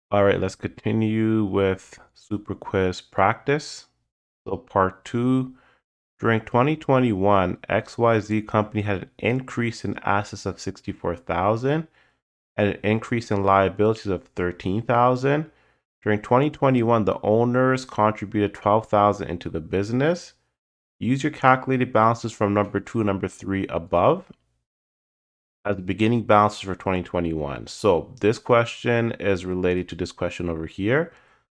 All right, let's continue with Super Quiz practice. So part 2, during 2021, XYZ company had an increase in assets of 64,000 and an increase in liabilities of 13,000. During 2021, the owners contributed 12,000 into the business. Use your calculated balances from number 2 and number 3 above as the beginning balances for 2021. So this question is related to this question over here.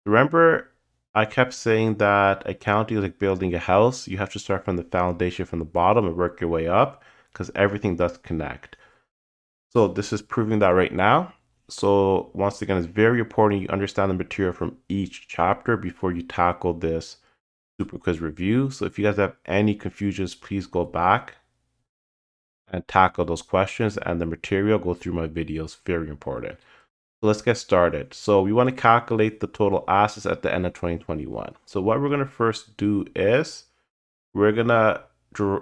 Remember, I kept saying that accounting is like building a house. You have to start from the foundation from the bottom and work your way up because everything does connect. So this is proving that right now. So once again, it's very important you understand the material from each chapter before you tackle this super quiz review. So if you guys have any confusions, please go back and tackle those questions and the material. Go through my videos, very important. So let's get started. So we want to calculate the total assets at the end of 2021. So what we're going to first do is we're going to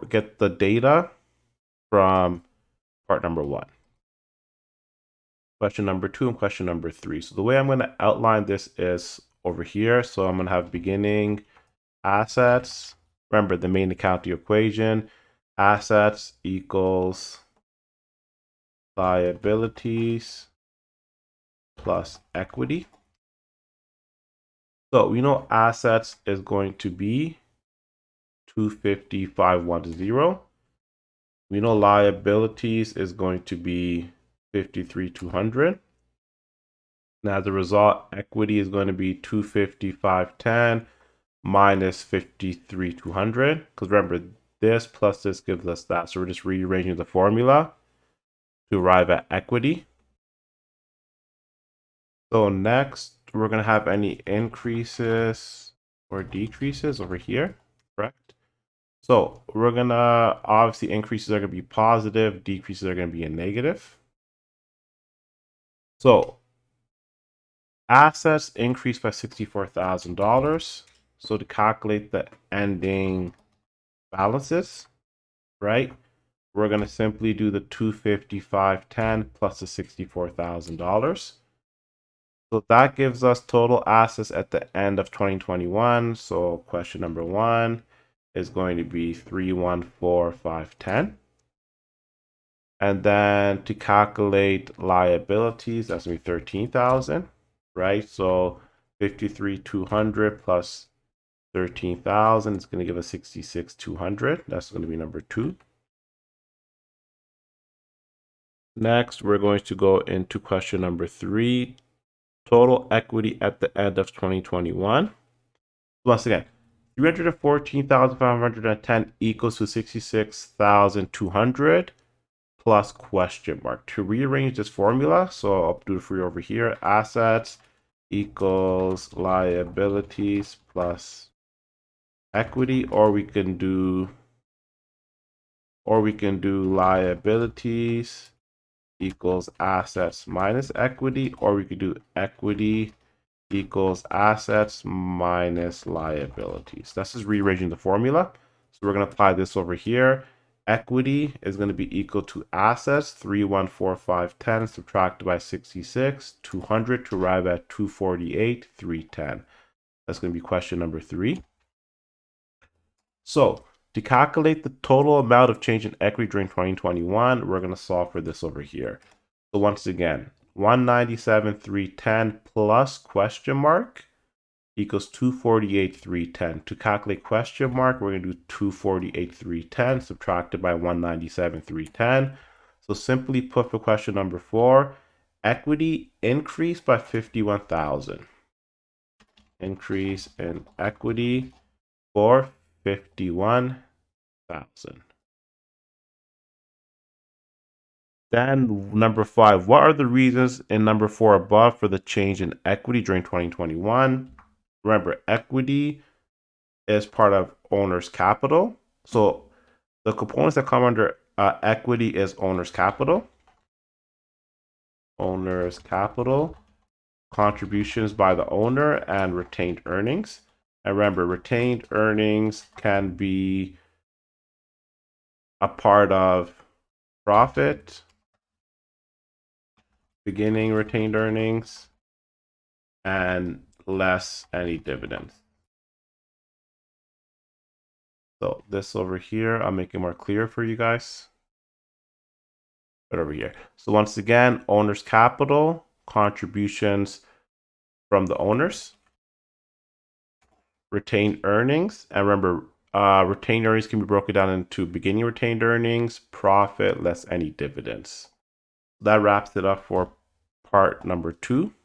get the data from part number 1, question number 2, and question number 3. So the way I'm going to outline this is over here. So I'm going to have beginning assets. Remember the main accounting equation, assets equals liabilities plus equity. So we know assets is going to be 250,510. We know liabilities is going to be 53,200. And as a result, equity is going to be 250,510 minus 53,200. Because remember, this plus this gives us that. So we're just rearranging the formula to arrive at equity. So next, we're going to have any increases or decreases over here, correct? So we're going to, obviously, increases are going to be positive, decreases are going to be a negative. So assets increased by $64,000. So to calculate the ending balances, right, we're going to simply do the 255.10 plus the $64,000. So that gives us total assets at the end of 2021. So question number 1 is going to be 314,510. And then to calculate liabilities, that's going to be 13,000, right? So 53,200 plus 13,000 is going to give us 66,200. That's going to be number 2. Next, we're going to go into question number 3. Total equity at the end of 2021. Once again, 314,510 equals to 66,200 plus question mark. To rearrange this formula, so I'll do it for you over here. Assets equals liabilities plus equity, or we can do liabilities equals assets minus equity, or we could do equity equals assets minus liabilities. That's just rearranging the formula. So we're going to apply this over here. Equity is going to be equal to assets, 314,510 subtracted by 66,200 to arrive at 248,310. That's going to be question number 3. So to calculate the total amount of change in equity during 2021, we're going to solve for this over here. So once again, 197,310 plus question mark equals 248,310. To calculate question mark, we're going to do 248,310 subtracted by 197,310. So simply put, for question number 4, equity increased by 51,000. Increase in equity for 51,000. Then number 5, what are the reasons in number 4 above for the change in equity during 2021? Remember, equity is part of owner's capital. So the components that come under equity is owner's capital, contributions by the owner, and retained earnings. And remember, retained earnings can be a part of profit, beginning retained earnings, and less any dividends. So this over here, I'll make it more clear for you guys. Right over here. So once again, owner's capital, contributions from the owners, retained earnings, and remember, retained earnings can be broken down into beginning retained earnings, profit, less any dividends. That wraps it up for part number 2.